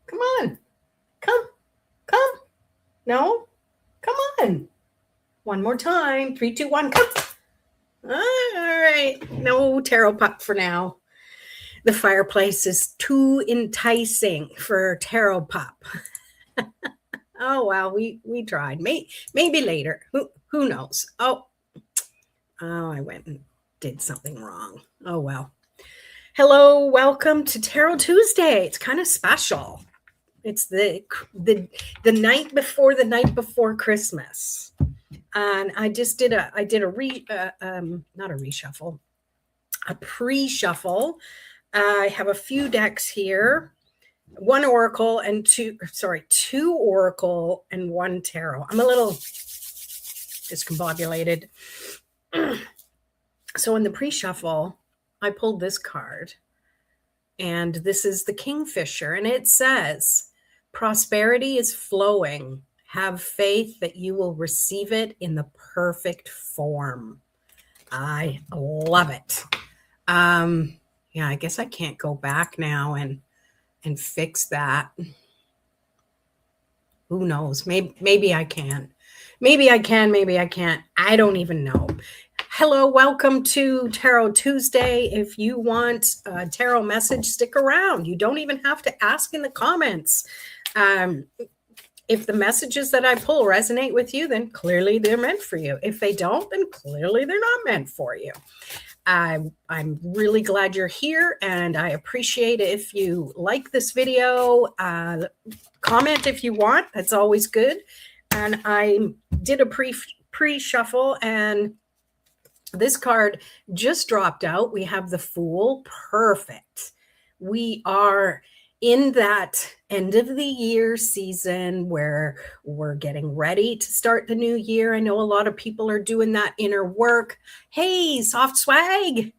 Come on. Come. Come. No. Come on. One more time. 3, 2, 1. Come. All right. No tarot pup for now. The fireplace is too enticing for tarot pup. Oh well, we tried. Maybe later. Who knows? Oh, I went and did something wrong. Oh well. Hello, welcome to Tarot Tuesday. It's kind of special. It's the night before Christmas, and I just did a not a reshuffle, a pre-shuffle. I have a few decks here, one oracle and two oracle and one tarot. I'm a little discombobulated. So in the pre-shuffle, I pulled this card, and this is the Kingfisher, and it says, prosperity is flowing. Have faith that you will receive it in the perfect form. I love it. Yeah, I guess I can't go back now and fix that. Who knows? Maybe I can. Maybe I can, maybe I can't. I don't even know. Hello, welcome to Tarot Tuesday. If you want a tarot message, stick around. You don't even have to ask in the comments. If the messages that I pull resonate with you, then clearly they're meant for you. If they don't, then clearly they're not meant for you. I'm really glad you're here, and I appreciate it if you like this video. Comment if you want. That's always good. And I did a pre-shuffle, and this card just dropped out. We have the Fool. Perfect. We are in that end of the year season where we're getting ready to start the new year. I know a lot of people are doing that inner work. Hey, Soft Swag.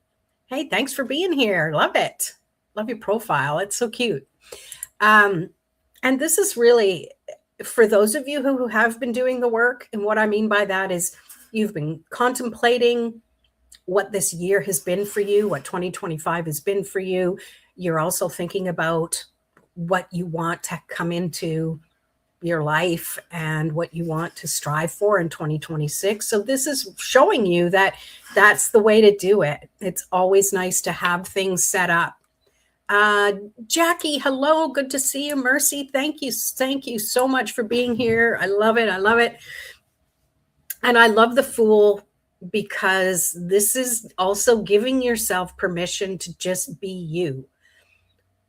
Hey, thanks for being here. Love it. Love your profile. It's so cute. And this is really for those of you who have been doing the work. And what I mean by that is you've been contemplating what this year has been for you, what 2025 has been for you. You're also thinking about what you want to come into your life and what you want to strive for in 2026. So this is showing you that that's the way to do it. It's always nice to have things set up. Jackie, hello. Good to see you. Mercy, thank you. Thank you so much for being here. I love it. I love it. And I love the Fool because this is also giving yourself permission to just be you.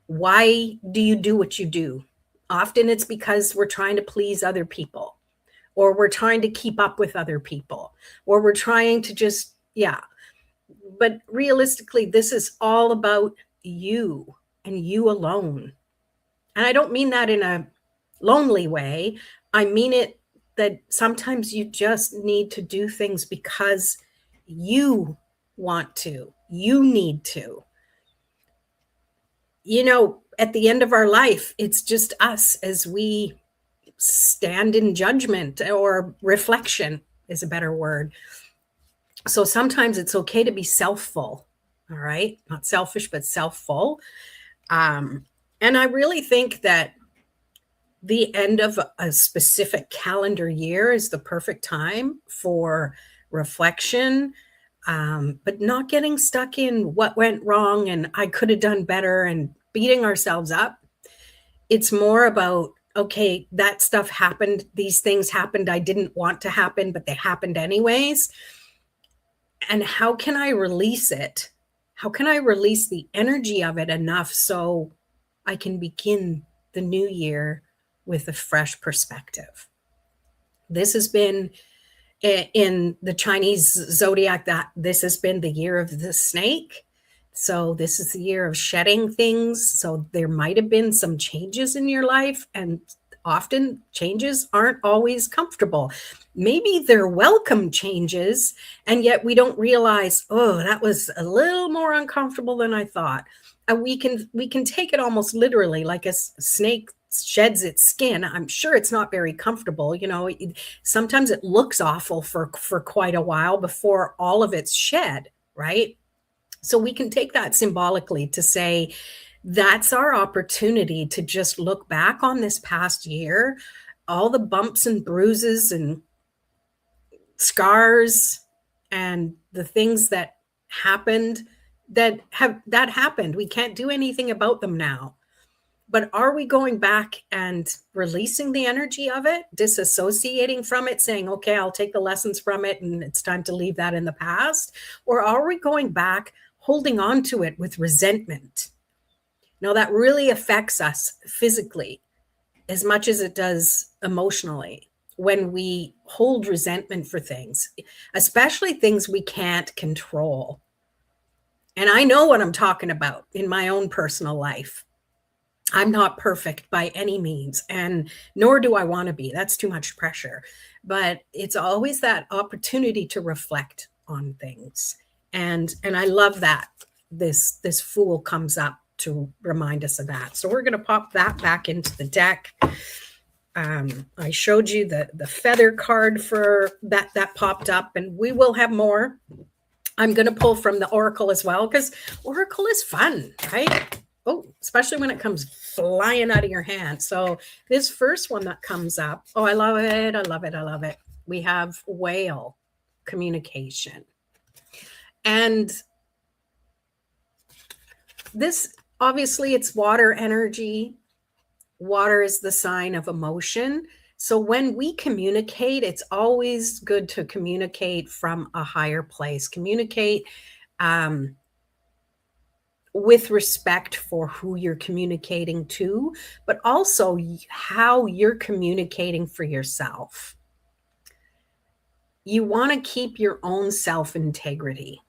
Why do you do what you do? Often it's because we're trying to please other people, or we're trying to keep up with other people, or we're trying to just, yeah. But realistically, this is all about you and you alone. And I don't mean that in a lonely way. I mean it that sometimes you just need to do things because you want to, you need to. You know, at the end of our life, it's just us as we stand in judgment, or reflection is a better word. So sometimes it's okay to be self-full, all right? Not selfish, but self-full. And I really think that the end of a specific calendar year is the perfect time for reflection, but not getting stuck in what went wrong and I could have done better and beating ourselves up. It's more about, okay, that stuff happened. These things happened. I didn't want to happen, but they happened anyways. And how can I release it? How can I release the energy of it enough so I can begin the new year with a fresh perspective? This has been in the Chinese zodiac, that this has been the year of the snake. So this is the year of shedding things. So there might have been some changes in your life, and often changes aren't always comfortable. Maybe they're welcome changes, and yet we don't realize, oh, that was a little more uncomfortable than I thought. And we can take it almost literally, like a snake sheds its skin. I'm sure it's not very comfortable. You know, sometimes it looks awful for quite a while before all of it's shed, right? So we can take that symbolically to say That's our opportunity to just look back on this past year, all the bumps and bruises and scars and the things that happened that happened. We can't do anything about them now. But are we going back and releasing the energy of it, disassociating from it, saying, okay, I'll take the lessons from it and it's time to leave that in the past? Or are we going back, holding on to it with resentment? Now, that really affects us physically as much as it does emotionally when we hold resentment for things, especially things we can't control. And I know what I'm talking about in my own personal life. I'm not perfect by any means, and nor do I want to be. That's too much pressure. But it's always that opportunity to reflect on things. And I love that this fool comes up to remind us of that. So we're going to pop that back into the deck. I showed you the feather card for that popped up, and we will have more. I'm going to pull from the Oracle as well, because Oracle is fun, right? Oh, especially when it comes flying out of your hand. So this first one that comes up, oh, I love it. I love it. I love it. We have whale communication. And this, obviously, it's water energy. Water is the sign of emotion. So when we communicate, it's always good to communicate from a higher place. Communicate with respect for who you're communicating to, but also how you're communicating for yourself. You want to keep your own self-integrity.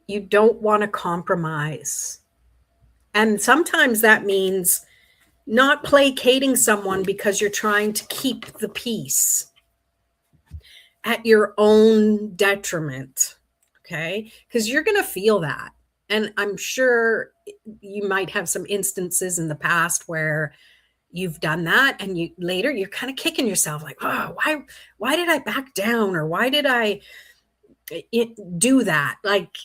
You don't want to compromise. And sometimes that means not placating someone because you're trying to keep the peace at your own detriment, okay? Because you're going to feel that. And I'm sure you might have some instances in the past where you've done that, and you're kind of kicking yourself like, oh, why did I back down? Or why did I do that? Like,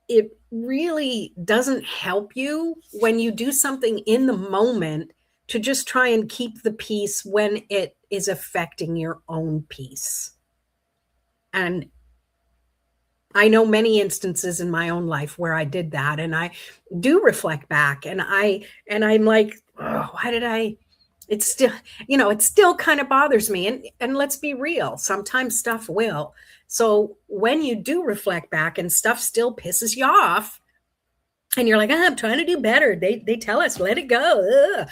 it really doesn't help you when you do something in the moment to just try and keep the peace when it is affecting your own peace. And I know many instances in my own life where I did that, and I do reflect back, and I'm like, oh, why did I? It's still, it still kind of bothers me. And let's be real, sometimes stuff will. So when you do reflect back and stuff still pisses you off, and you're like, I'm trying to do better. They tell us, let it go.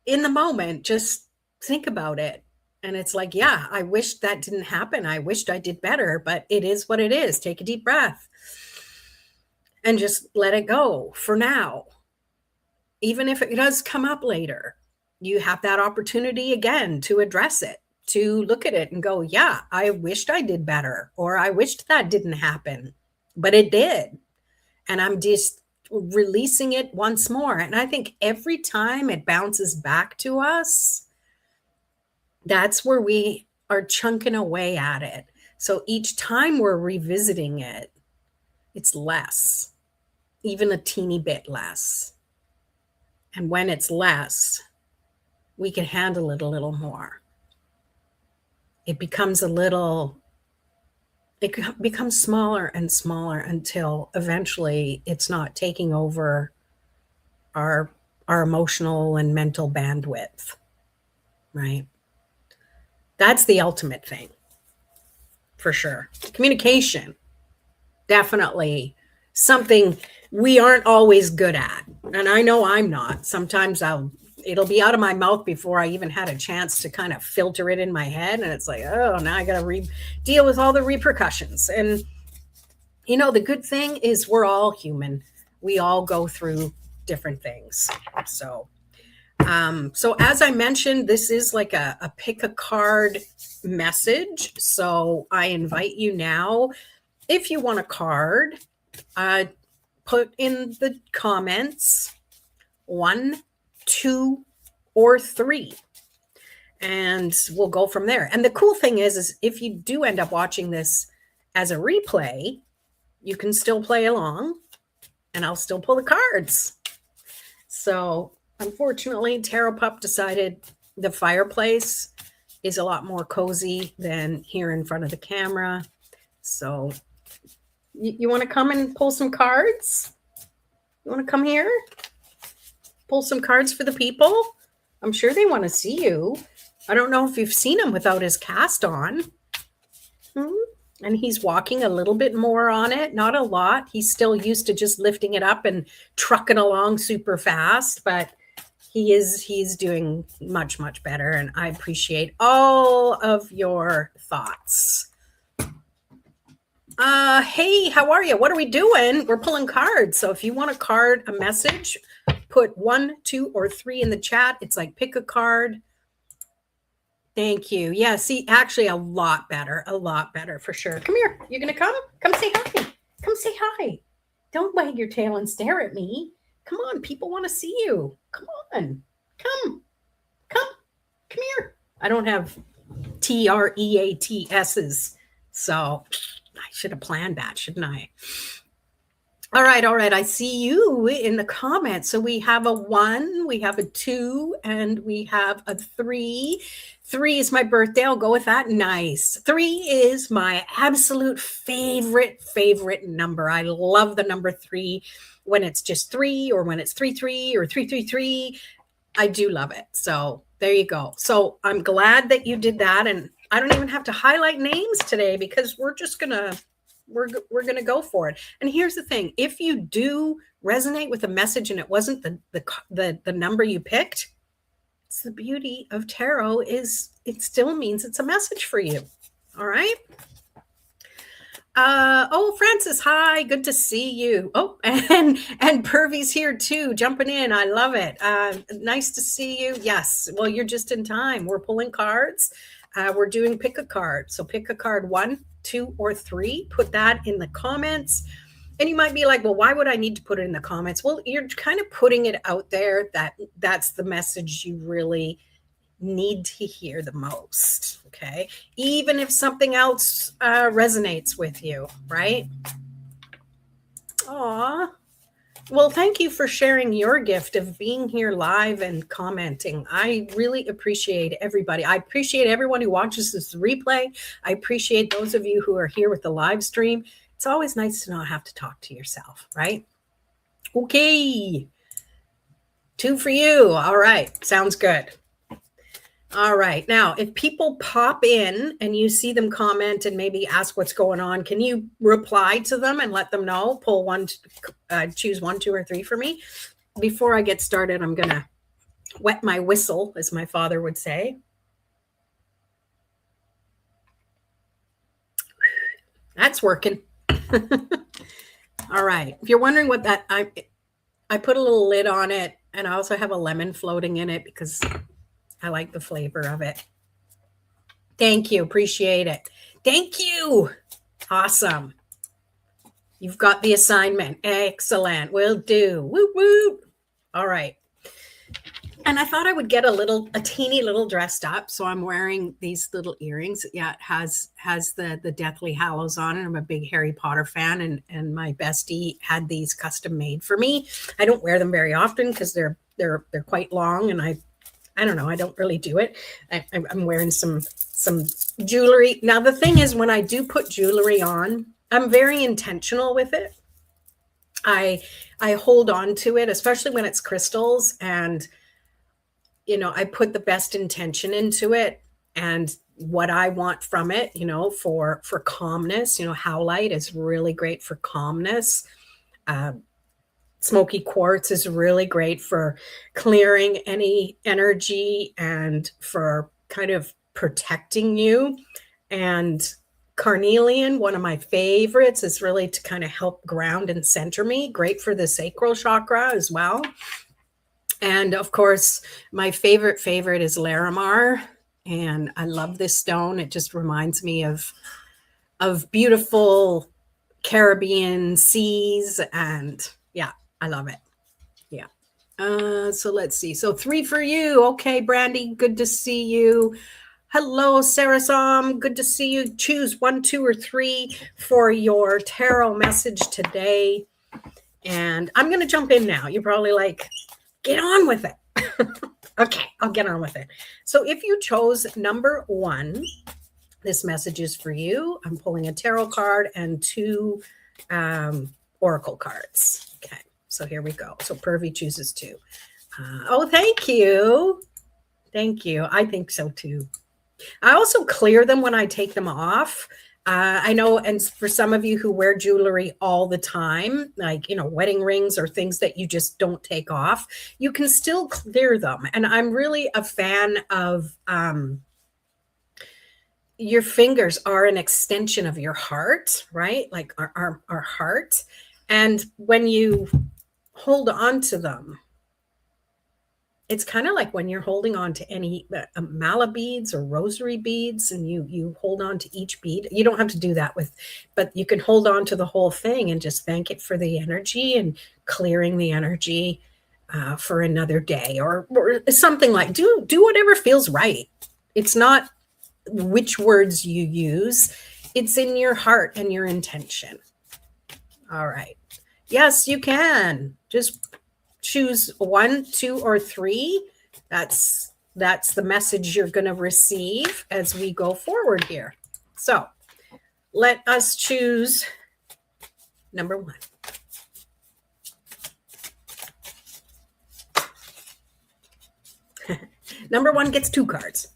In the moment, just think about it. And it's like, yeah, I wish that didn't happen. I wished I did better, but it is what it is. Take a deep breath and just let it go for now. Even if it does come up later, you have that opportunity again to address it, to look at it and go, yeah, I wished I did better, or I wished that didn't happen, but it did. And I'm just releasing it once more. And I think every time it bounces back to us, that's where we are chunking away at it. So each time we're revisiting it, it's less, even a teeny bit less. And when it's less, we can handle it a little more. It becomes smaller and smaller until eventually it's not taking over our emotional and mental bandwidth, right? That's the ultimate thing, for sure. Communication, definitely something we aren't always good at. And I know I'm not. Sometimes it'll be out of my mouth before I even had a chance to kind of filter it in my head. And it's like, oh, now I got to deal with all the repercussions. And, the good thing is we're all human. We all go through different things. So as I mentioned, this is like a pick a card message. So I invite you now, if you want a card, put in the comments 1, 2, or 3, and we'll go from there. And the cool thing is if you do end up watching this as a replay, you can still play along. and I'll still pull the cards. So unfortunately, Tarot Pup decided the fireplace is a lot more cozy than here in front of the camera. So you want to come and pull some cards? You want to come here? Pull some cards for the people? I'm sure they want to see you. I don't know if you've seen him without his cast on. And he's walking a little bit more on it, not a lot. He's still used to just lifting it up and trucking along super fast, but he's doing much, much better. And I appreciate all of your thoughts. Hey, how are you? What are we doing? We're pulling cards. So if you want a message, put 1, 2, or 3 in the chat. It's like pick a card. Thank you. Yeah, see, actually a lot better for sure. Come here. You're going to come? Come say hi. Come say hi. Don't wag your tail and stare at me. Come on. People want to see you. Come on. Come here. I don't have TREATSs. So I should have planned that, shouldn't I? All right. I see you in the comments. So we have a 1, we have a 2, and we have a 3. 3 is my birthday. I'll go with that. Nice. 3 is my absolute favorite number. I love the number 3 when it's just 3 or when it's 33 or 333. I do love it. So there you go. So I'm glad that you did that. And I don't even have to highlight names today because we're just going to go for it. And here's the thing. If you do resonate with a message and it wasn't the number you picked, it's the beauty of tarot is it still means it's a message for you. All right. Oh, Francis, hi. Good to see you. Oh, and Purvy's here too, jumping in. I love it. Nice to see you. Yes. Well, you're just in time. We're pulling cards. We're doing pick a card. So pick a card 1, 2, or 3. Put that in the comments. And you might be like, well, why would I need to put it in the comments? Well, you're kind of putting it out there that that's the message you really need to hear the most. Okay. Even if something else resonates with you, right? Aw. Well, thank you for sharing your gift of being here live and commenting. I really appreciate everybody. I appreciate everyone who watches this replay. I appreciate those of you who are here with the live stream. It's always nice to not have to talk to yourself, right? Okay. 2 for you. All right. Sounds good. All right. Now, if people pop in and you see them comment and maybe ask what's going on, can you reply to them and let them know? Pull 1, choose 1, 2, or 3 for me. Before I get started, I'm going to wet my whistle, as my father would say. That's working. All right. If you're wondering what that, I put a little lid on it, and I also have a lemon floating in it because I like the flavor of it. Thank you. Appreciate it. Thank you. Awesome. You've got the assignment. Excellent. Will do. Woo woo. All right. And I thought I would get a teeny little dressed up. So I'm wearing these little earrings. Yeah, it has the Deathly Hallows on it. I'm a big Harry Potter fan, and my bestie had these custom made for me. I don't wear them very often because they're quite long, and I don't know. I don't really do it. I'm wearing some jewelry. Now, the thing is, when I do put jewelry on, I'm very intentional with it. I hold on to it, especially when it's crystals, and I put the best intention into it and what I want from it. For calmness. Howlite is really great for calmness. Smoky quartz is really great for clearing any energy and for kind of protecting you. And carnelian, one of my favorites, is really to kind of help ground and center me. Great for the sacral chakra as well. And of course, my favorite is Larimar. And I love this stone. It just reminds me of beautiful Caribbean seas. And yeah, I love it. Yeah. So let's see. So 3 for you. Okay, Brandy, good to see you. Hello, Sarasam. Good to see you. Choose 1, 2, or 3 for your tarot message today. And I'm going to jump in now. You're probably like, get on with it. Okay, I'll get on with it. So if you chose number 1, this message is for you. I'm pulling a tarot card and 2 oracle cards. Okay, so here we go. So Pervy chooses 2. Oh, thank you. Thank you. I think so too. I also clear them when I take them off. I know, and for some of you who wear jewelry all the time, like, wedding rings or things that you just don't take off, you can still clear them. And I'm really a fan of your fingers are an extension of your heart, right? Like our heart. And when you hold on to them, it's kind of like when you're holding on to any mala beads or rosary beads, and you hold on to each bead. You don't have to do that but you can hold on to the whole thing and just thank it for the energy and clearing the energy for another day or something. Like do whatever feels right. It's not which words you use. It's in your heart and your intention. All right. Yes, you can. Just choose 1, 2, or 3. That's the message you're going to receive as we go forward here. So let us choose number 1. Number 1 gets 2 cards.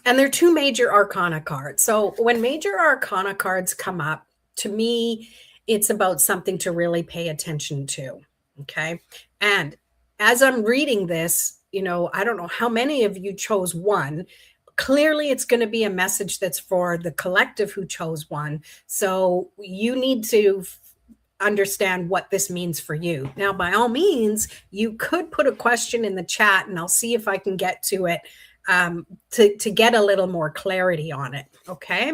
And they're 2 major arcana cards. So when major arcana cards come up, to me, it's about something to really pay attention to. Okay. And as I'm reading this, I don't know how many of you chose 1. Clearly, it's going to be a message that's for the collective who chose 1. So you need to understand what this means for you. Now, by all means, you could put a question in the chat and I'll see if I can get to it to get a little more clarity on it. Okay.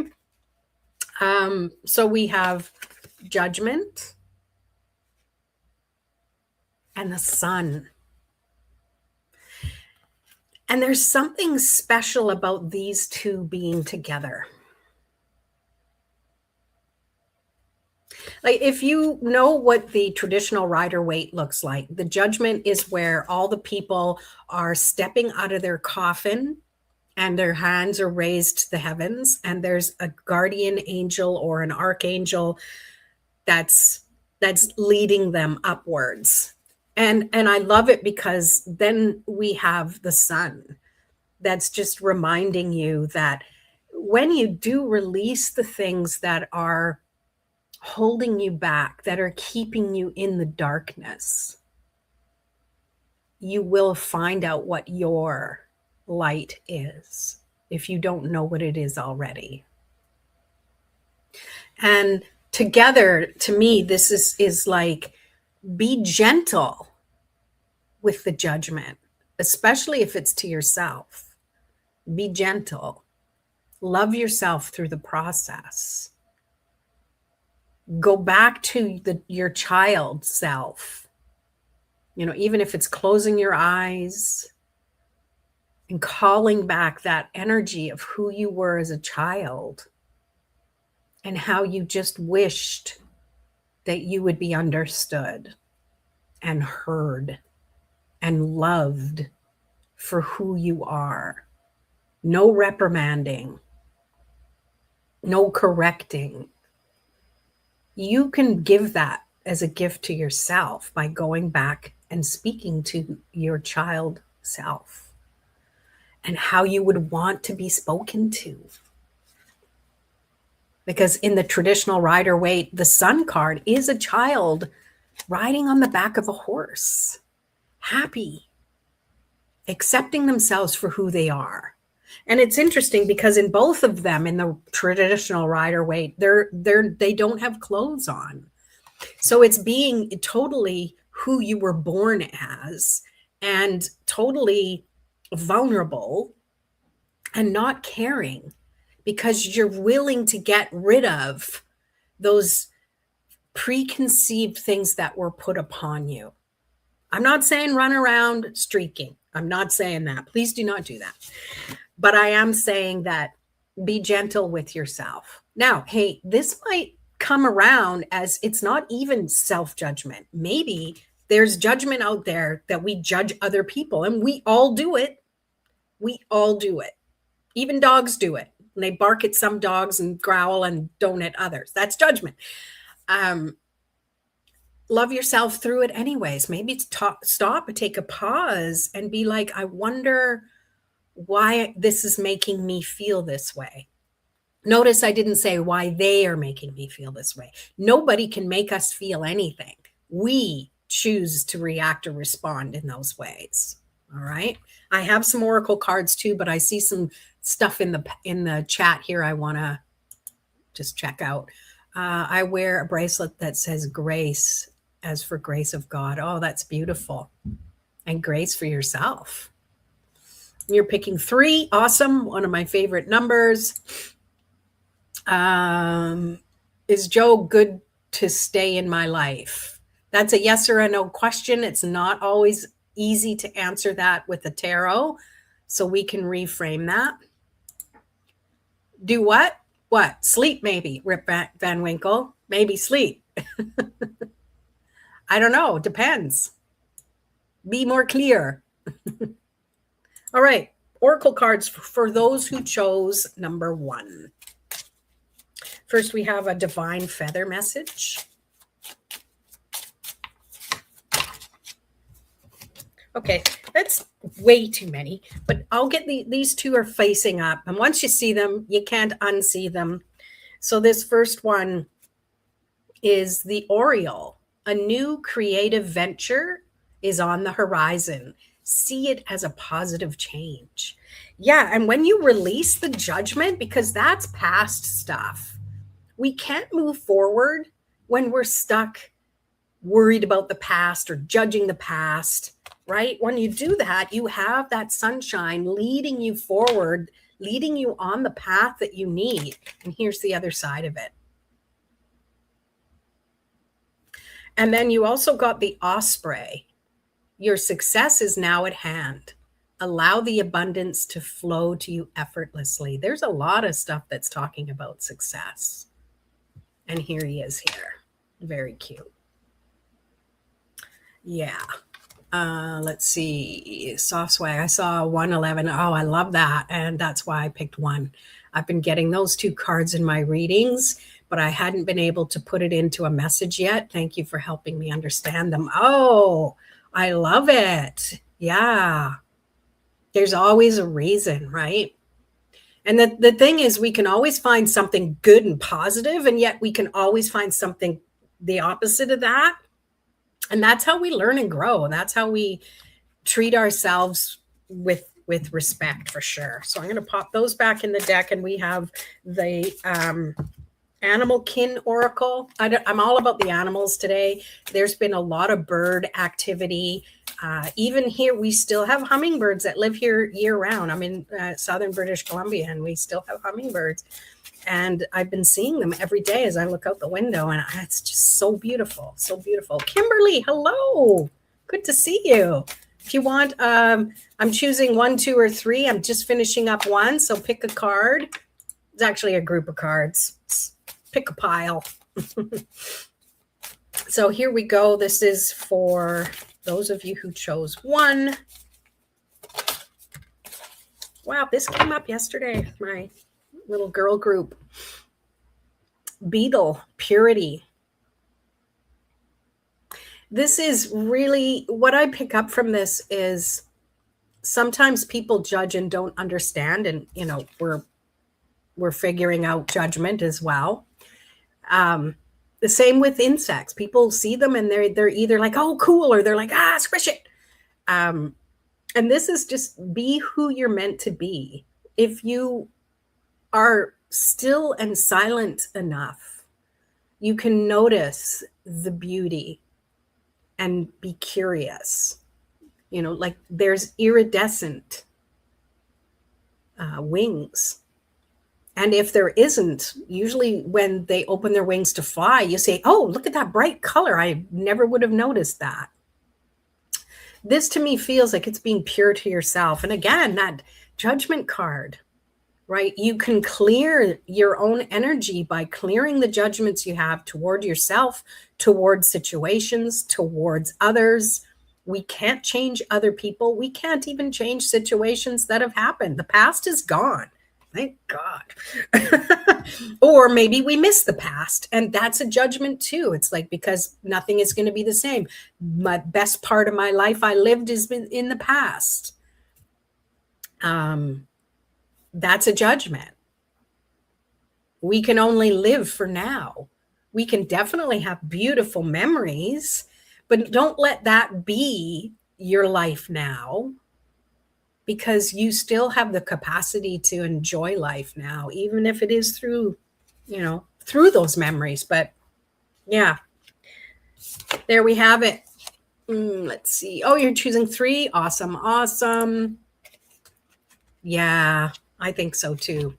So we have Judgment and the Sun. And there's something special about these 2 being together. Like, if you know what the traditional Rider-Waite looks like, the Judgment is where all the people are stepping out of their coffin and their hands are raised to the heavens, and there's a guardian angel or an archangel that's leading them upwards. And I love it because then we have the Sun that's just reminding you that when you do release the things that are holding you back, that are keeping you in the darkness, you will find out what your light is if you don't know what it is already. And together, to me, this is like, be gentle with the Judgment, especially if it's to yourself. Be gentle. Love yourself through the process. Go back to your child self, even if it's closing your eyes and calling back that energy of who you were as a child and how you just wished that you would be understood and heard and loved for who you are. No reprimanding, no correcting. You can give that as a gift to yourself by going back and speaking to your child self and how you would want to be spoken to. Because in the traditional Rider-Waite, the Sun card is a child riding on the back of a horse, happy, accepting themselves for who they are. And it's interesting because in both of them, in the traditional Rider-Waite, they don't have clothes on. So it's being totally who you were born as and totally vulnerable and not caring, because you're willing to get rid of those preconceived things that were put upon you. I'm not saying run around streaking. I'm not saying that. Please do not do that. But I am saying that be gentle with yourself. Now, hey, this might come around as it's not even self-judgment. Maybe there's judgment out there that we judge other people, and we all do it. We all do it. Even dogs do it. And they bark at some dogs and growl and don't at others. That's judgment. Love yourself through it anyways. Maybe stop and take a pause and be like, I wonder why this is making me feel this way. Notice I didn't say why they are making me feel this way. Nobody can make us feel anything. We choose to react or respond in those ways. All right. I have some oracle cards too, but I see some stuff in the chat here I want to just check out. I wear a bracelet that says grace, as for grace of God. Oh, that's beautiful. And grace for yourself. You're picking 3. Awesome. One of my favorite numbers. Is Joe good to stay in my life? That's a yes or a no question. It's not always easy to answer that with the tarot. So we can reframe that. Do what? What? Sleep maybe, Rip Van Winkle. Maybe sleep. I don't know. Depends. Be more clear. All right. Oracle cards for those who chose number 1. First, we have a divine feather message. Okay, that's way too many, but I'll get these 2 are facing up. And once you see them, you can't unsee them. So this first one is the Oriole. A new creative venture is on the horizon. See it as a positive change. Yeah, and when you release the judgment, because that's past stuff, we can't move forward when we're stuck worried about the past or judging the past, right? When you do that, you have that sunshine leading you forward, leading you on the path that you need. And here's the other side of it. And then you also got the osprey. Your success is now at hand. Allow the abundance to flow to you effortlessly. There's a lot of stuff that's talking about success. And here he is here. Very cute. Yeah. Let's see. Soft swag. I saw 111. Oh, I love that. And that's why I picked 1. I've been getting those 2 cards in my readings, but I hadn't been able to put it into a message yet. Thank you for helping me understand them. Oh, I love it. Yeah. There's always a reason, right? And the thing is, we can always find something good and positive, and yet we can always find something the opposite of that. And that's how we learn and grow. And that's how we treat ourselves with respect, for sure. So I'm going to pop those back in the deck, and we have the animal kin oracle. I'm all about the animals today. There's been a lot of bird activity. Even here, we still have hummingbirds that live here year round. I'm in southern British Columbia, and we still have hummingbirds. And I've been seeing them every day as I look out the window, and it's just so beautiful, so beautiful. Kimberly, hello. Good to see you. If you want, I'm choosing 1, 2, or 3. I'm just finishing up 1, so pick a card. It's actually a group of cards. Pick a pile. So here we go. This is for those of you who chose 1. Wow, this came up yesterday. My little girl group. Beetle, purity. This is really what I pick up from this is sometimes people judge and don't understand, and we're figuring out judgment as well. The same with insects. People see them and they're either like, oh, cool, or they're like, squish it. And this is just be who you're meant to be. If you are still and silent enough, you can notice the beauty and be curious. Like there's iridescent wings. And if there isn't, usually when they open their wings to fly, you say, oh, look at that bright color. I never would have noticed that. This to me feels like it's being pure to yourself. And again, that judgment card, right? You can clear your own energy by clearing the judgments you have toward yourself, towards situations, towards others. We can't change other people. We can't even change situations that have happened. The past is gone. Thank God. Or maybe we miss the past, and that's a judgment too. It's like, because nothing is going to be the same. My best part of my life I lived is in the past. That's a judgment. We can only live for now. We can definitely have beautiful memories, but don't let that be your life now, because you still have the capacity to enjoy life now, even if it is through, through those memories. But yeah, there we have it. Let's see. Oh, you're choosing 3. Awesome. Awesome. Yeah, I think so too.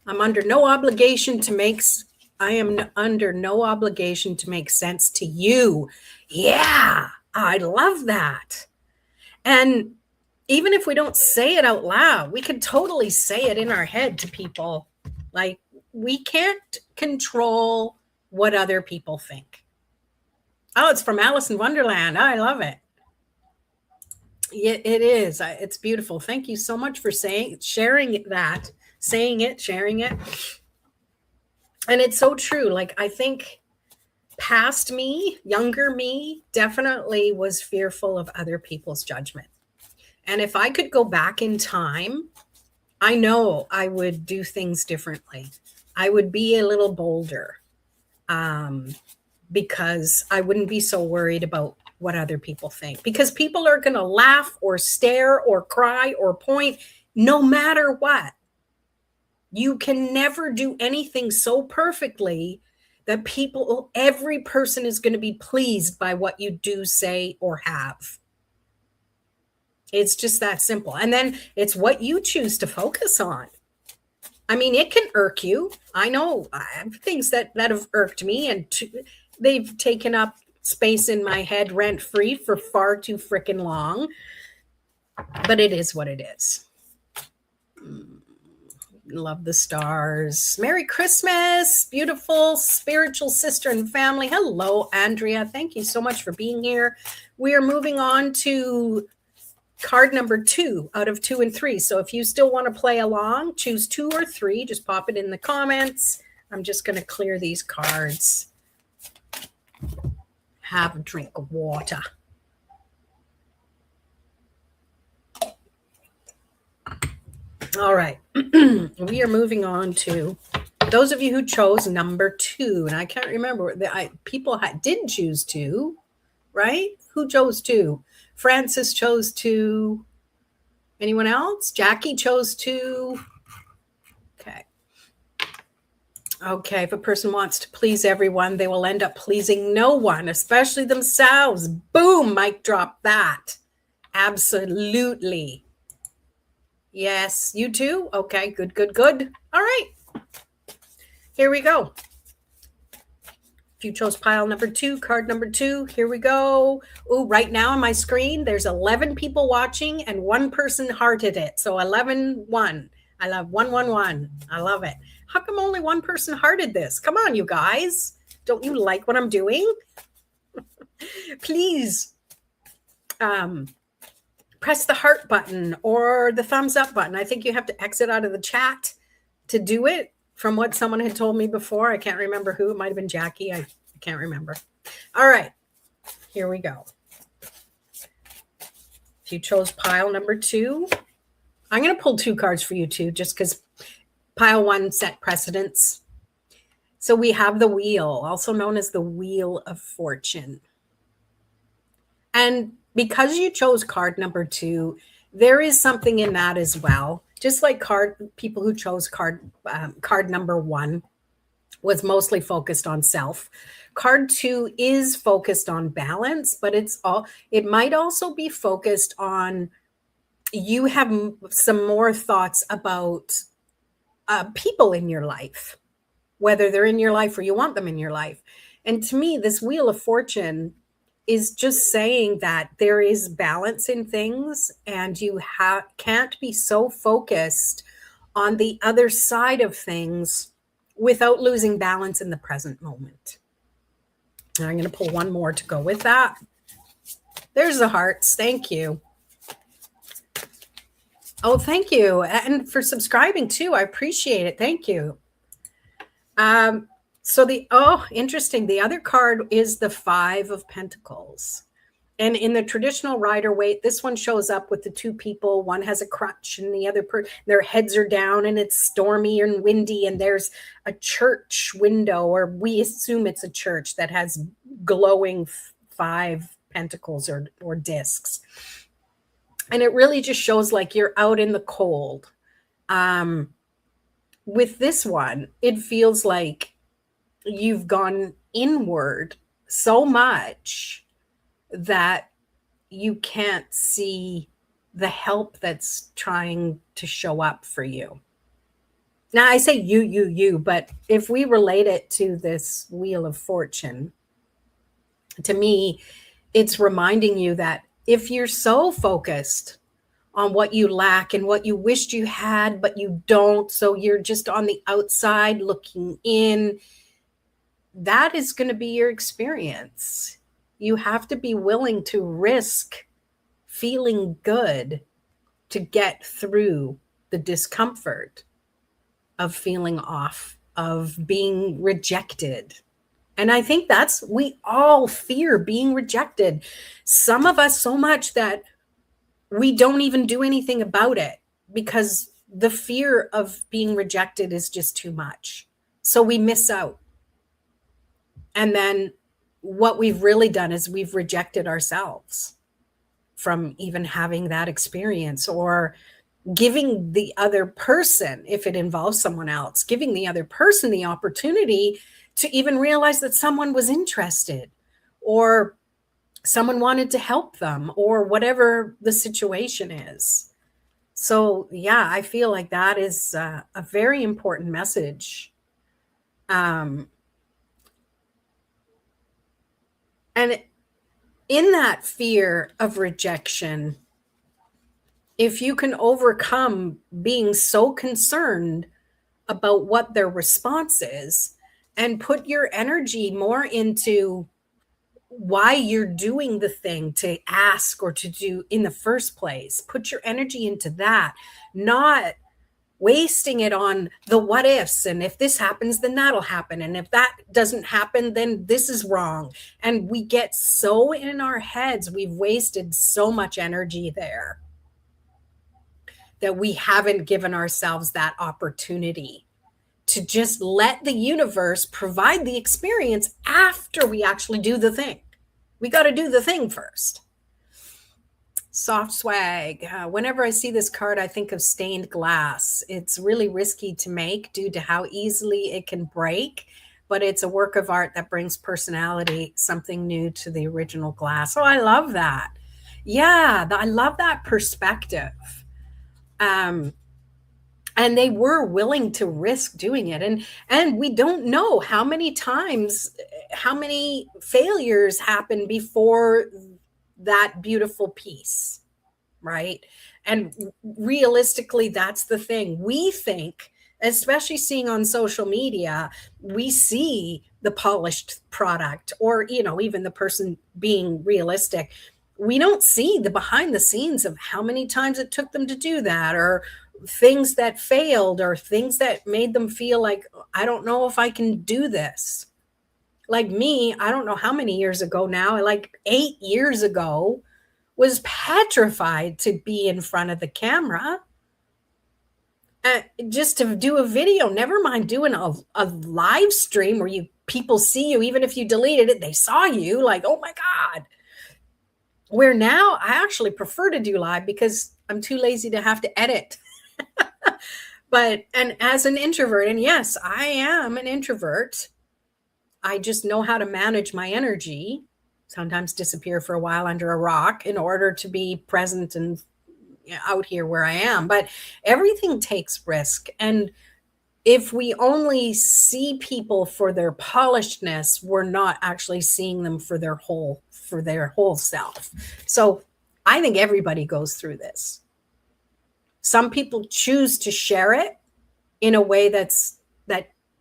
I am under no obligation to make sense to you. Yeah, I love that. And even if we don't say it out loud, we can totally say it in our head to people. Like, we can't control what other people think. Oh, it's from Alice in Wonderland. I love it. Yeah, it is. It's beautiful. Thank you so much for sharing that, saying it, sharing it. And it's so true. Like, I think past me, younger me, definitely was fearful of other people's judgment. And if I could go back in time, I know I would do things differently. I would be a little bolder, because I wouldn't be so worried about what other people think, because people are going to laugh or stare or cry or point no matter what. You can never do anything so perfectly that every person is going to be pleased by what you do, say, or have. It's just that simple. And then it's what you choose to focus on. I mean, it can irk you. I know I have things that have irked me, and they've taken up space in my head rent-free for far too freaking long. But it is what it is. Love the stars. Merry Christmas, beautiful spiritual sister and family. Hello, Andrea. Thank you so much for being here. We are moving on to card number 2 out of 2 and 3. So if you still want to play along, choose 2 or 3. Just pop it in the comments. I'm just going to clear these cards. Have a drink of water. All right. We are moving on to those of you who chose number 2. And I can't remember. People did choose 2, right? Who chose 2? Francis chose 2. Anyone else? Jackie chose 2. Okay. If a person wants to please everyone, they will end up pleasing no one, especially themselves. Boom, mic drop that. Absolutely. Yes, you too? Okay, good, good, good. All right. Here we go. If you chose pile number 2, card number 2, here we go. Oh, right now on my screen, there's 11 people watching and 1 person hearted it. So 11-1. I love 111. I love it. How come only 1 person hearted this? Come on, you guys. Don't you like what I'm doing? Please press the heart button or the thumbs up button. I think you have to exit out of the chat to do it. From what someone had told me before, I can't remember who. It might have been Jackie. I can't remember. All right, here we go. If you chose pile number 2, I'm going to pull 2 cards for you too, just because pile 1 set precedence. So we have the wheel, also known as the Wheel of Fortune. And because you chose card number 2, there is something in that as well. Just like people who chose card number 1 was mostly focused on self. Card 2 is focused on balance, but it might also be focused on you have some more thoughts about people in your life, whether they're in your life or you want them in your life. And to me, this Wheel of Fortune is just saying that there is balance in things, and you can't be so focused on the other side of things without losing balance in the present moment. And I'm going to pull one more to go with that. There's the hearts. Thank you. Oh, thank you. And for subscribing too. I appreciate it. Thank you. Interesting. The other card is the Five of Pentacles. And in the traditional Rider-Waite, this one shows up with the two people. One has a crutch and the other their heads are down and it's stormy and windy. And there's a church window, or we assume it's a church that has glowing five pentacles or discs. And it really just shows like you're out in the cold. With this one, it feels like you've gone inward so much that you can't see the help that's trying to show up for you. Now, I say you, but if we relate it to this Wheel of Fortune, to me, it's reminding you that if you're so focused on what you lack and what you wished you had, but you don't, so you're just on the outside looking in, that is going to be your experience. You have to be willing to risk feeling good to get through the discomfort of feeling off, of being rejected. And I think we all fear being rejected. Some of us so much that we don't even do anything about it because the fear of being rejected is just too much. So we miss out. And then what we've really done is we've rejected ourselves from even having that experience, or giving the other person, if it involves someone else, giving the other person the opportunity to even realize that someone was interested or someone wanted to help them or whatever the situation is. So yeah, I feel like that is a very important message. And in that fear of rejection, if you can overcome being so concerned about what their response is and put your energy more into why you're doing the thing to ask or to do in the first place, put your energy into that, not wasting it on the what ifs. And if this happens, then that'll happen. And if that doesn't happen, then this is wrong. And we get so in our heads, we've wasted so much energy there that we haven't given ourselves that opportunity to just let the universe provide the experience after we actually do the thing. We got to do the thing first. Soft swag. Whenever I see this card, I think of stained glass. It's really risky to make due to how easily it can break, but it's a work of art that brings personality, something new to the original glass. Oh, I love that. Yeah, I love that perspective. And they were willing to risk doing it. And we don't know how many times, how many failures happen before that beautiful piece, right? And realistically, that's the thing. We think, especially seeing on social media, we see the polished product or, even the person being realistic. We don't see the behind the scenes of how many times it took them to do that, or things that failed, or things that made them feel like, I don't know if I can do this. Like me, I don't know how many years ago now, like 8 years ago, was petrified to be in front of the camera. Just to do a video, never mind doing a live stream where people see you, even if you deleted it, they saw you, like, oh my God. Where now I actually prefer to do live because I'm too lazy to have to edit. And as an introvert, and yes, I am an introvert, I just know how to manage my energy, sometimes disappear for a while under a rock in order to be present and out here where I am. But everything takes risk. And if we only see people for their polishedness, we're not actually seeing them for their whole self. So I think everybody goes through this. Some people choose to share it in a way that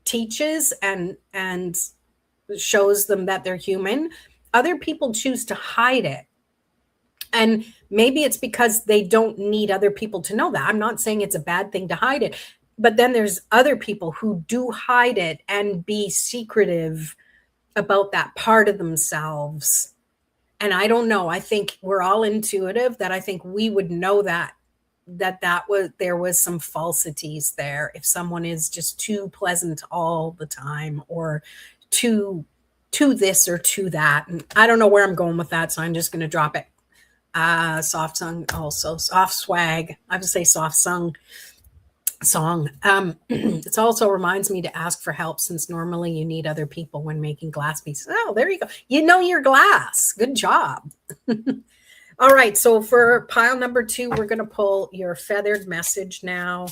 teaches and shows them that they're human. Other people choose to hide it. And maybe it's because they don't need other people to know that. I'm not saying it's a bad thing to hide it, but then there's other people who do hide it and be secretive about that part of themselves. And I don't know. I think we're all intuitive, that I think we would know that there was some falsities there if someone is just too pleasant all the time, or too this or to that. And I don't know where I'm going with that, so I'm just going to drop it. Soft sung, also soft swag. I would say soft sung song. It also reminds me to ask for help, since normally you need other people when making glass pieces. Oh, there you go. You know your glass. Good job. All right. So for pile number 2, we're going to pull your feathered message now.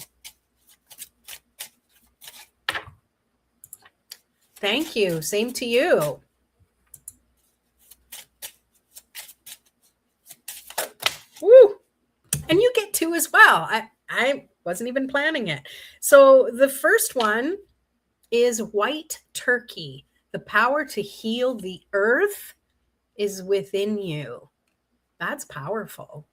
Thank you. Same to you. Woo! And you get 2 as well. I wasn't even planning it. So the first one is white turkey. The power to heal the earth is within you. That's powerful.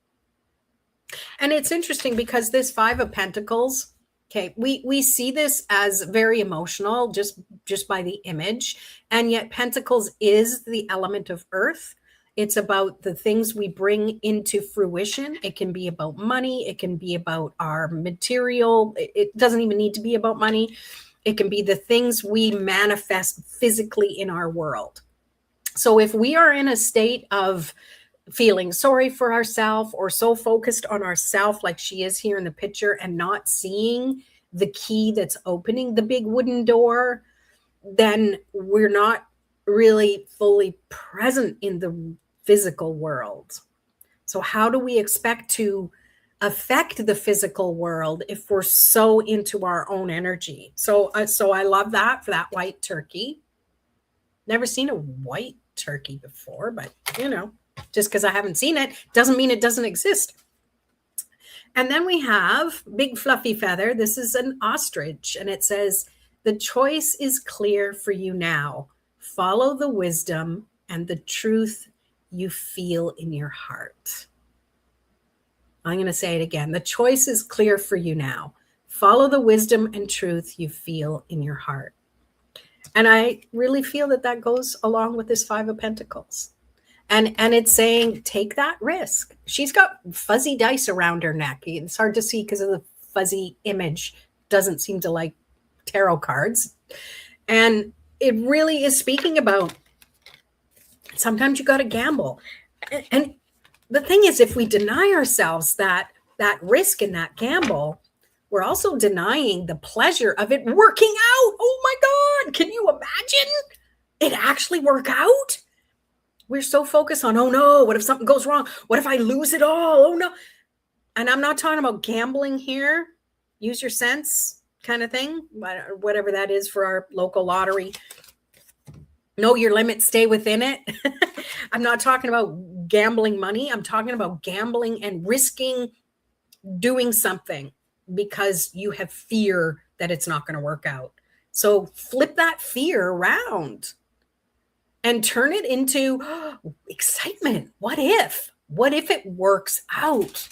And it's interesting because this 5 of Pentacles, okay, we see this as very emotional just by the image. And yet Pentacles is the element of earth. It's about the things we bring into fruition. It can be about money. It can be about our material. It doesn't even need to be about money. It can be the things we manifest physically in our world. So if we are in a state of feeling sorry for ourselves, or so focused on ourselves like she is here in the picture, and not seeing the key that's opening the big wooden door, then we're not really fully present in the physical world. So how do we expect to affect the physical world if we're so into our own energy? So I love that for that white turkey. Never seen a white turkey before, but just because I haven't seen it doesn't mean it doesn't exist. And then we have big fluffy feather. This is an ostrich, and it says, the choice is clear for you now. Follow the wisdom and the truth you feel in your heart. I'm going to say it again. The choice is clear for you now. Follow the wisdom and truth you feel in your heart. And I really feel that goes along with this 5 of Pentacles. And it's saying, take that risk. She's got fuzzy dice around her neck. It's hard to see because of the fuzzy image. Doesn't seem to like tarot cards. And it really is speaking about sometimes you got to gamble. And the thing is, if we deny ourselves that risk and that gamble, we're also denying the pleasure of it working out. Oh my God. Can you imagine it actually work out? We're so focused on, oh no, what if something goes wrong? What if I lose it all? Oh no. And I'm not talking about gambling here. Use your sense kind of thing, whatever that is for our local lottery. Know your limit, stay within it. I'm not talking about gambling money. I'm talking about gambling and risking doing something because you have fear that it's not going to work out. So flip that fear around and turn it into excitement. What if it works out?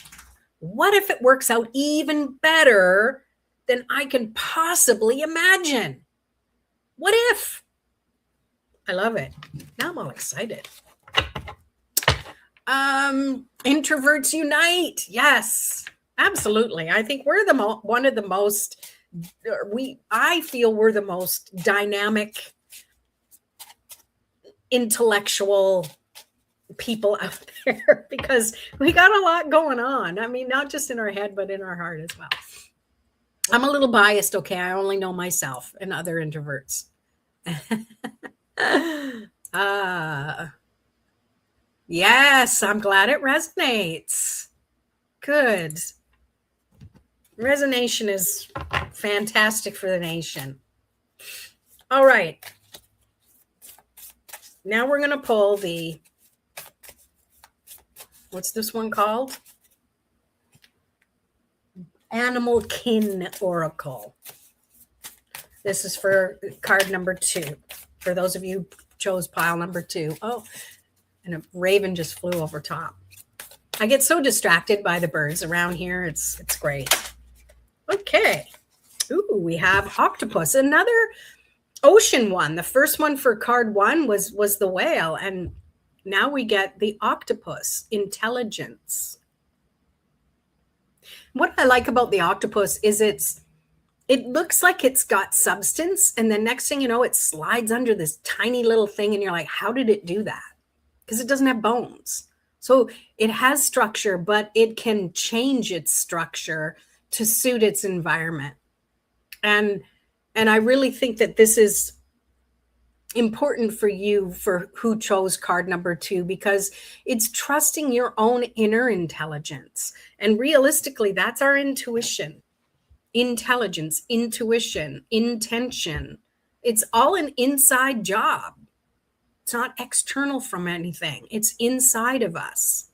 What if it works out even better than I can possibly imagine? What if? I love it. Now I'm all excited. Introverts unite. Yes, absolutely. I think we're one of the most, I feel we're the most dynamic, intellectual people out there because we got a lot going on. I mean, not just in our head, but in our heart as well. I'm a little biased. Okay. I only know myself and other introverts. Yes, I'm glad it resonates. Good. Resonation is fantastic for the nation. All right. Now we're going to pull the, what's this one called? Animal Kin Oracle. This is for card number 2. For those of you who chose pile number 2. Oh, and a raven just flew over top. I get so distracted by the birds around here. It's great. Okay. Ooh, we have octopus. Another ocean one. The first one for card 1 was the whale, and now we get the octopus, intelligence. What I like about the octopus is it looks like it's got substance, and the next thing you know, it slides under this tiny little thing, and you're like, how did it do that? Because it doesn't have bones. So it has structure, but it can change its structure to suit its environment. And I really think that this is important for you, for who chose card number 2, because it's trusting your own inner intelligence. And realistically, that's our intuition. Intelligence, intuition, intention. It's all an inside job. It's not external from anything. It's inside of us.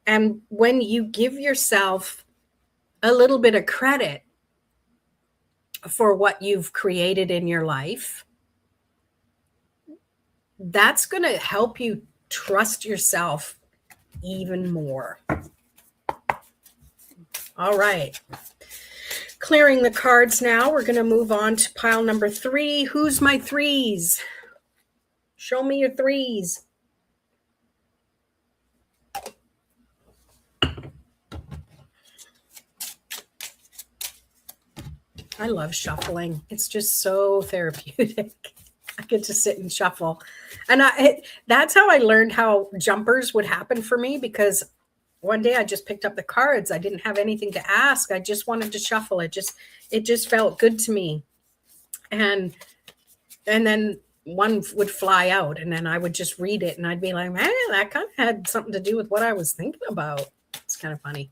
And when you give yourself a little bit of credit for what you've created in your life, that's going to help you trust yourself even more. All right. Clearing the cards now. We're going to move on to pile number 3. Who's my 3s? Show me your 3s. I love shuffling. It's just so therapeutic. I get to sit and shuffle. And that's how I learned how jumpers would happen for me, because one day I just picked up the cards. I didn't have anything to ask. I just wanted to shuffle. It just felt good to me. And then one would fly out, and then I would just read it, and I'd be like, man, that kind of had something to do with what I was thinking about. It's kind of funny.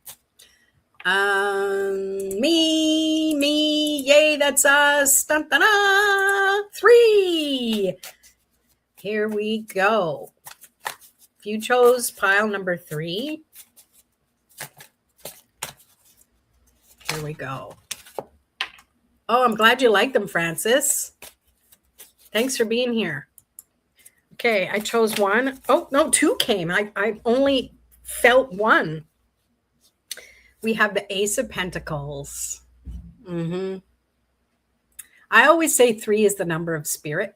Me, yay, that's us. Dun, dun, dun. 3. Here we go. If you chose pile number 3, here we go. Oh, I'm glad you like them, Francis. Thanks for being here. Okay, I chose 1. Oh, no, 2 came. I only felt 1. We have the Ace of Pentacles. I always say 3 is the number of spirit.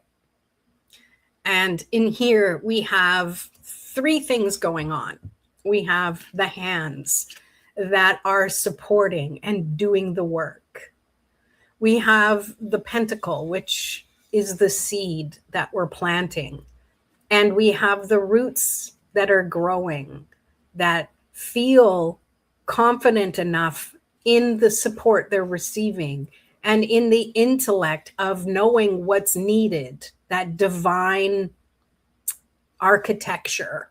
And in here, we have 3 things going on. We have the hands that are supporting and doing the work. We have the pentacle, which is the seed that we're planting. And we have the roots that are growing, that feel confident enough in the support they're receiving and in the intellect of knowing what's needed, that divine architecture.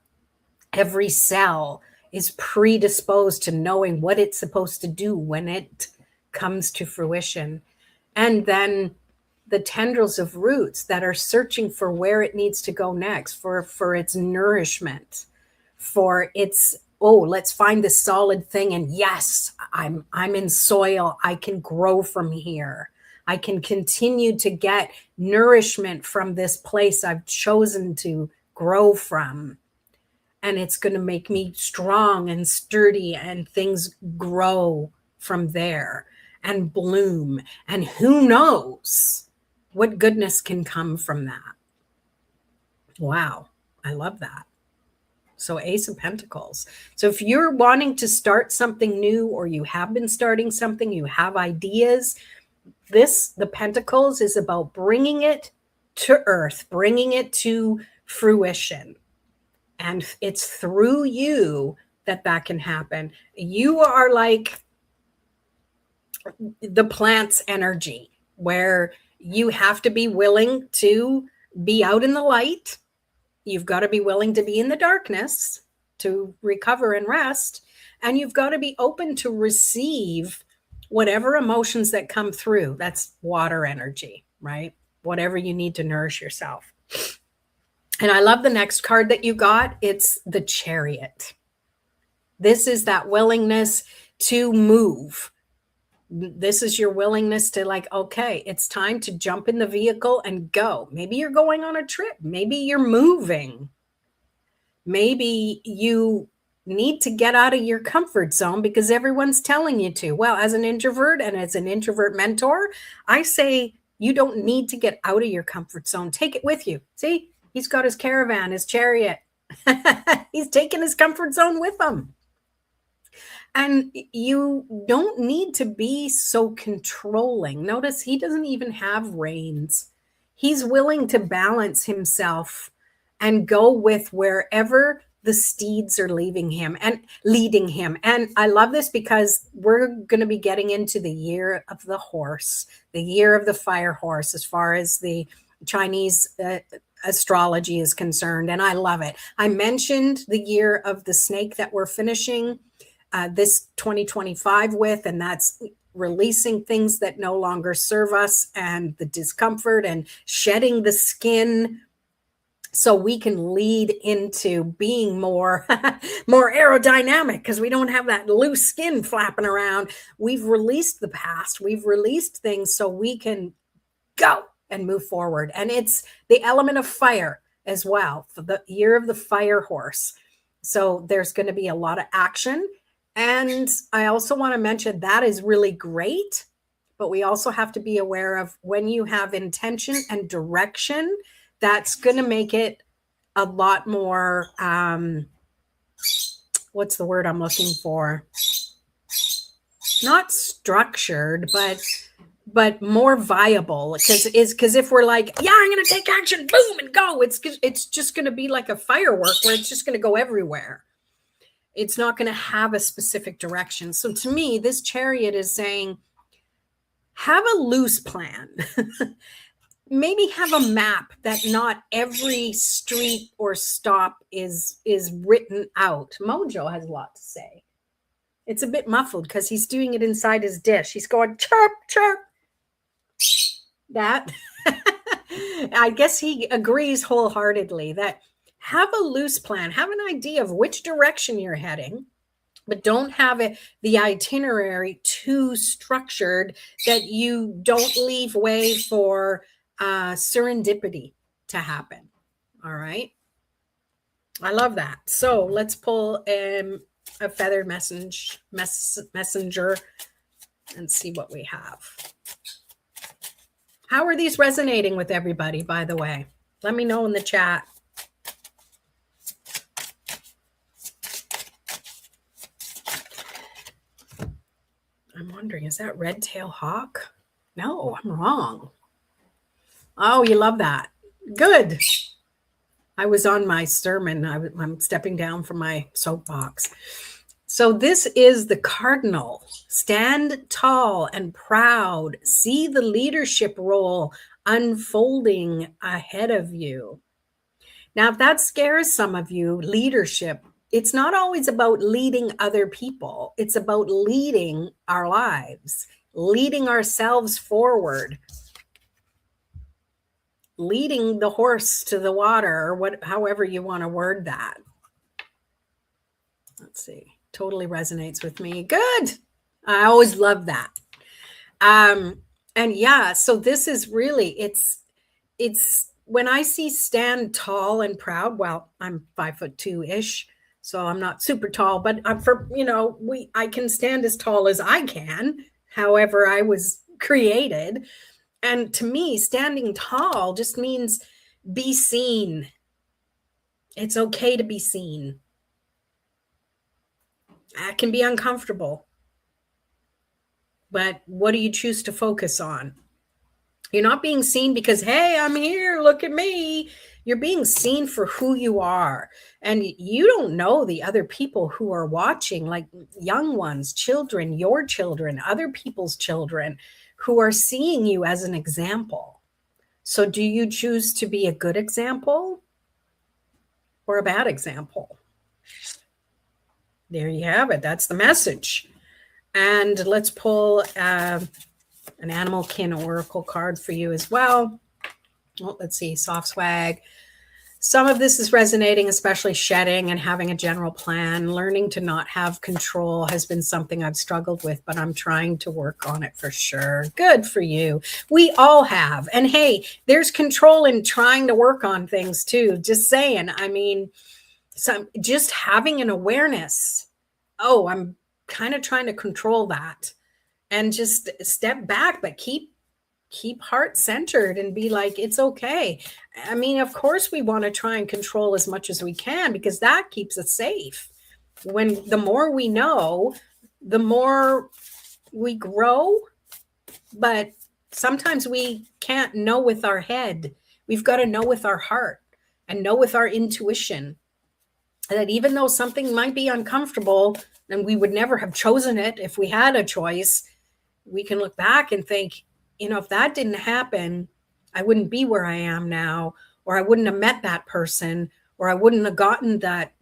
Every cell is predisposed to knowing what it's supposed to do when it comes to fruition. And then the tendrils of roots that are searching for where it needs to go next, for its nourishment, for its, oh, let's find this solid thing. And yes, I'm in soil. I can grow from here. I can continue to get nourishment from this place I've chosen to grow from. And it's going to make me strong and sturdy, and things grow from there and bloom. And who knows what goodness can come from that. Wow, I love that. So Ace of Pentacles. So if you're wanting to start something new, or you have been starting something, you have ideas, the Pentacles is about bringing it to earth, bringing it to fruition. And it's through you that can happen. You are like the plant's energy, where you have to be willing to be out in the light. You've got to be willing to be in the darkness to recover and rest. And you've got to be open to receive whatever emotions that come through. That's water energy, right? Whatever you need to nourish yourself. And I love the next card that you got. It's the Chariot. This is that willingness to move, This is your willingness to like, okay, it's time to jump in the vehicle and go. Maybe you're going on a trip. Maybe you're moving. Maybe you need to get out of your comfort zone because everyone's telling you to. Well, as an introvert and as an introvert mentor, I say you don't need to get out of your comfort zone. Take it with you. See, he's got his caravan, his chariot. He's taking his comfort zone with him. And you don't need to be so controlling. Notice he doesn't even have reins. He's willing to balance himself and go with wherever the steeds are leading him. And I love this because we're going to be getting into the year of the horse, the year of the fire horse, as far as the Chinese astrology is concerned. And I love it. I mentioned the year of the snake that we're finishing this 2025 with, and that's releasing things that no longer serve us and the discomfort and shedding the skin so we can lead into being more more aerodynamic because we don't have that loose skin flapping around. We've released the past, we've released things so we can go and move forward. And it's the element of fire as well for the year of the fire horse. So there's going to be a lot of action. And I also want to mention that is really great, but we also have to be aware of when you have intention and direction, that's going to make it a lot more, what's the word I'm looking for? Not structured, but more viable. Because if we're like, yeah, I'm going to take action, boom, and go, it's just going to be like a firework where it's just going to go everywhere. It's not going to have a specific direction. So to me, this chariot is saying, have a loose plan. Maybe have a map that not every street or stop is written out. Mojo has a lot to say. It's a bit muffled because he's doing it inside his dish. He's going chirp, chirp. That, I guess he agrees wholeheartedly that have a loose plan, have an idea of which direction you're heading, but don't have the itinerary too structured that you don't leave way for serendipity to happen. All right. I love that. So let's pull a feathered messenger and see what we have. How are these resonating with everybody, by the way? Let me know in the chat. I'm wondering, is that red-tailed hawk? No, I'm wrong. Oh, you love that. Good. I was on my sermon. I'm stepping down from my soapbox. So this is the cardinal. Stand tall and proud. See the leadership role unfolding ahead of you. Now, if that scares some of you, leadership, it's not always about leading other people. It's about leading our lives, leading ourselves forward, leading the horse to the water, or however you want to word that. Let's see. Totally resonates with me. Good. I always love that. And yeah, so this is really, it's when I see stand tall and proud, well, I'm 5'2" so I'm not super tall, but I can stand as tall as I can, however I was created. And to me, standing tall just means be seen. It's okay to be seen. That can be uncomfortable. But what do you choose to focus on? You're not being seen because, hey, I'm here, look at me. You're being seen for who you are. And you don't know the other people who are watching, like young ones, children, your children, other people's children who are seeing you as an example. So do you choose to be a good example or a bad example? There you have it. That's the message. And let's pull an animal kin oracle card for you as well. Oh, let's see. Soft swag. Some of this is resonating, especially shedding and having a general plan. Learning to not have control has been something I've struggled with, but I'm trying to work on it for sure. Good for you. We all have. And hey, there's control in trying to work on things too. Just saying. I mean, just having an awareness. Oh, I'm kind of trying to control that, and just step back, but keep heart centered and be like, it's okay. I mean, of course we want to try and control as much as we can, because that keeps us safe. When the more we know, the more we grow. But sometimes we can't know with our head. We've got to know with our heart and know with our intuition that even though something might be uncomfortable and we would never have chosen it if we had a choice, we can look back and think, you know, if that didn't happen, I wouldn't be where I am now, or I wouldn't have met that person, or I wouldn't have gotten that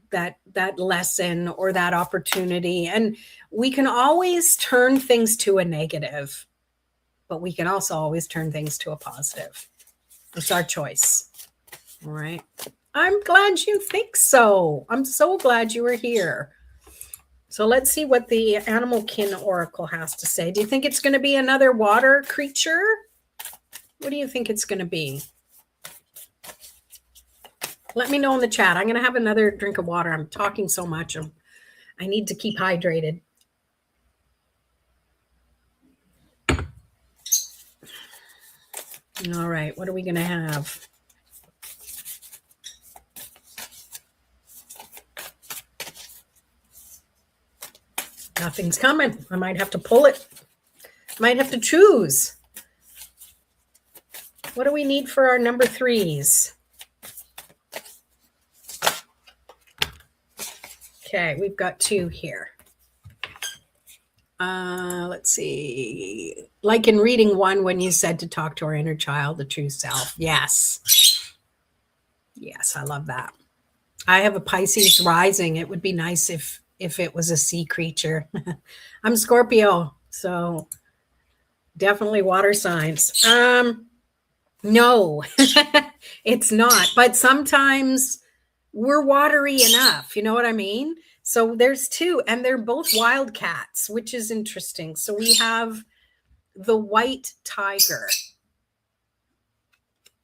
lesson or that opportunity. And we can always turn things to a negative, but we can also always turn things to a positive. It's our choice. All right. I'm glad you think so. I'm so glad you were here. So let's see what the Animal Kin Oracle has to say. Do you think it's going to be another water creature? What do you think it's going to be? Let me know in the chat. I'm going to have another drink of water. I'm talking so much. I need to keep hydrated. All right. What are we going to have? Nothing's coming. I might have to pull it. Might have to choose. What do we need for our number 3s? Okay, we've got 2 here. Let's see. Like in reading 1, when you said to talk to our inner child, the true self. Yes. Yes, I love that. I have a Pisces rising. It would be nice if it was a sea creature. I'm Scorpio, so definitely water signs. No, it's not. But sometimes we're watery enough. You know what I mean? So there's 2, and they're both wildcats, which is interesting. So we have the white tiger,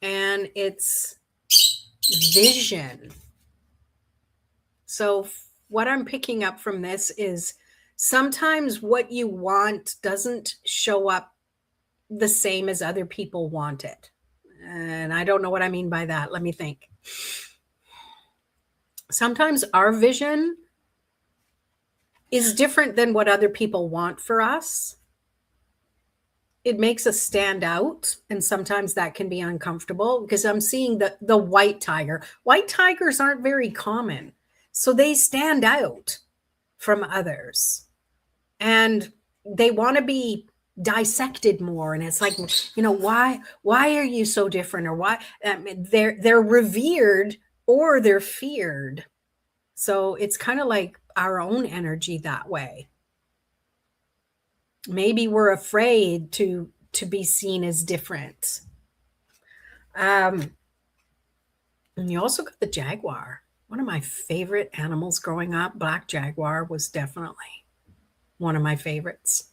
and it's vision. So what I'm picking up from this is sometimes what you want doesn't show up the same as other people want it. And I don't know what I mean by that. Let me think. Sometimes our vision is different than what other people want for us. It makes us stand out, and sometimes that can be uncomfortable, because I'm seeing the white tiger. White tigers aren't very common, so they stand out from others, and they want to be dissected more. And it's like, you know, why are you so different? Or why? They're revered or they're feared. So it's kind of like our own energy that way. Maybe we're afraid to be seen as different. And you also got the jaguar. One of my favorite animals growing up. Black jaguar was definitely one of my favorites.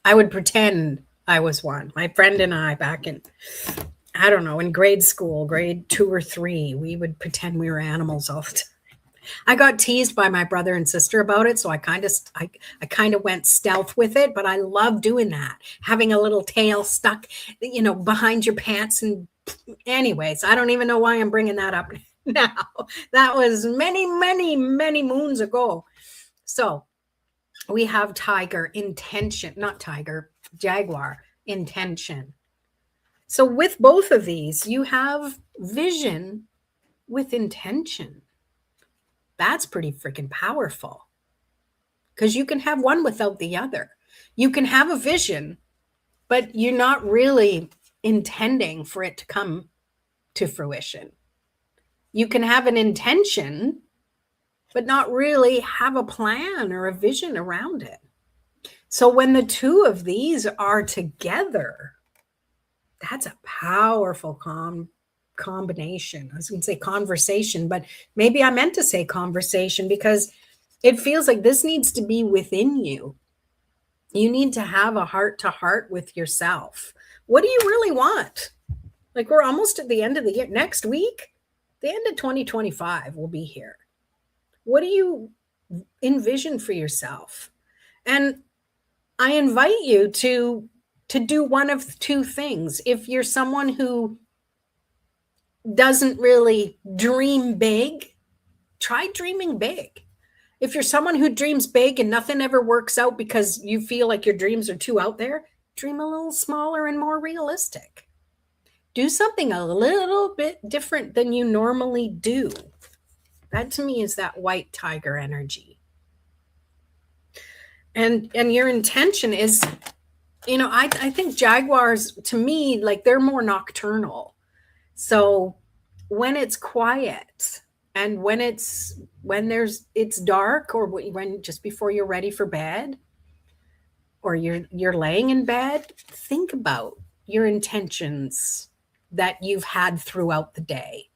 I would pretend I was one. My friend and I, back in, I don't know, in grade school, grade 2 or 3, we would pretend we were animals all the time. I got teased by my brother and sister about it, so I kind of went stealth with it, but I love doing that. Having a little tail stuck, you know, behind your pants. And anyways, I don't even know why I'm bringing that up now. That was many, many, many moons ago. So we have tiger, intention, not tiger, jaguar, intention. So with both of these, you have vision with intention. That's pretty freaking powerful, because you can have one without the other. You can have a vision, but you're not really intending for it to come to fruition. You can have an intention, but not really have a plan or a vision around it. So when the 2 of these are together, that's a powerful combination. I was going to say conversation, but maybe I meant to say conversation because it feels like this needs to be within you. You need to have a heart to heart with yourself. What do you really want? Like, we're almost at the end of the year. Next week, the end of 2025 will be here. What do you envision for yourself? And I invite you to do one of two things. If you're someone who doesn't really dream big, try dreaming big. If you're someone who dreams big and nothing ever works out because you feel like your dreams are too out there, dream a little smaller and more realistic. Do something a little bit different than you normally do. That to me is that white tiger energy. And your intention is, I think jaguars, to me, like, they're more nocturnal. So when it's quiet and when it's dark, or when just before you're ready for bed, or you're laying in bed, think about your intentions that you've had throughout the day.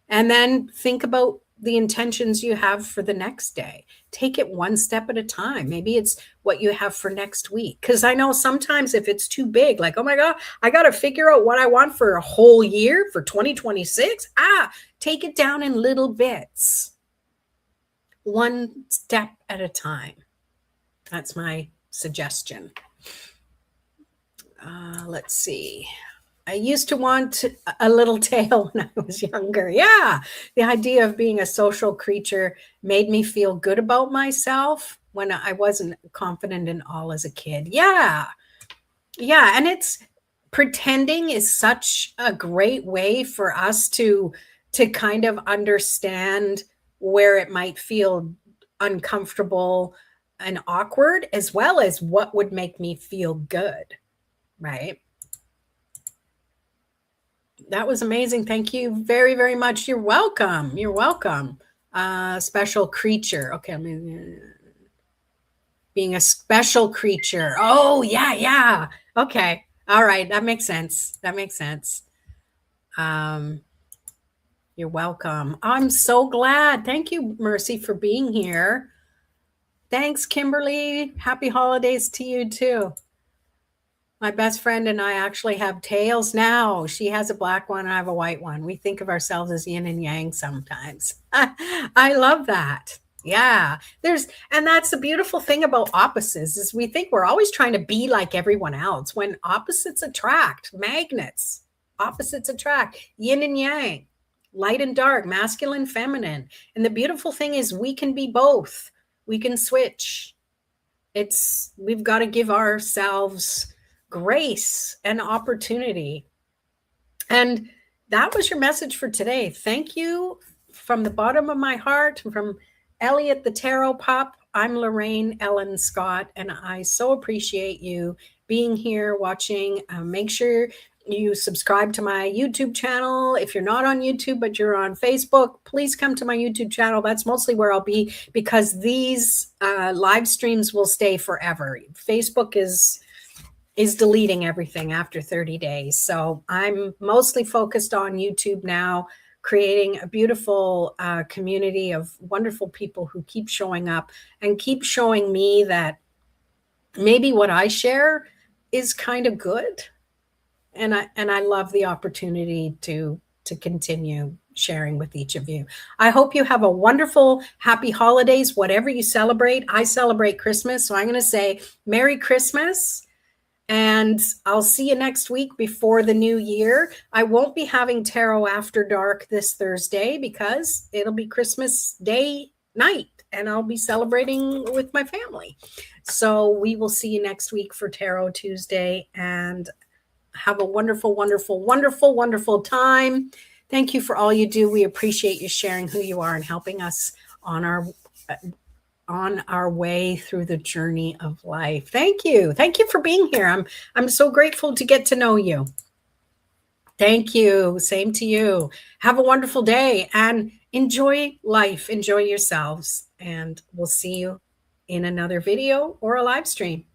And then think about the intentions you have for the next day. Take it one step at a time. Maybe it's what you have for next week. Because I know sometimes if it's too big, like, oh my God, I got to figure out what I want for a whole year for 2026. Take it down in little bits. One step at a time. That's my suggestion. Let's see. I used to want a little tail when I was younger. Yeah. The idea of being a social creature made me feel good about myself when I wasn't confident in all as a kid. Yeah. Yeah. And pretending is such a great way for us to kind of understand where it might feel uncomfortable and awkward, as well as what would make me feel good. Right. That was amazing. Thank you very, very much. You're welcome. You're welcome. Special creature. Okay. Being a special creature. Oh, yeah, yeah. Okay. All right. That makes sense. That makes sense. You're welcome. I'm so glad. Thank you, Mercy, for being here. Thanks, Kimberly. Happy holidays to you, too. My best friend and I actually have tails now. She has a black one and I have a white one. We think of ourselves as yin and yang sometimes. I love that. Yeah. And that's the beautiful thing about opposites, is we think we're always trying to be like everyone else, when opposites attract, magnets. Opposites attract, yin and yang, light and dark, masculine, feminine. And the beautiful thing is we can be both. We can switch. We've got to give ourselves grace and opportunity. And that was your message for today. Thank you from the bottom of my heart, from Elliot the Tarot Pup. I'm Lorraine Ellen Scott, and I so appreciate you being here watching. Make sure you subscribe to my YouTube channel. If you're not on YouTube, but you're on Facebook, please come to my YouTube channel. That's mostly where I'll be, because these live streams will stay forever. Facebook is deleting everything after 30 days. So I'm mostly focused on YouTube now, creating a beautiful community of wonderful people who keep showing up and keep showing me that maybe what I share is kind of good. And I love the opportunity to continue sharing with each of you. I hope you have a wonderful, happy holidays, whatever you celebrate. I celebrate Christmas, so I'm going to say Merry Christmas. And I'll see you next week before the new year. I won't be having Tarot After Dark this Thursday because it'll be Christmas Day night and I'll be celebrating with my family. So we will see you next week for Tarot Tuesday, and have a wonderful, wonderful, wonderful, wonderful time. Thank you for all you do. We appreciate you sharing who you are and helping us on our way through the journey of life. Thank you. Thank you for being here. I'm so grateful to get to know you. Thank you. Same to you. Have a wonderful day and enjoy life. Enjoy yourselves. And we'll see you in another video or a live stream.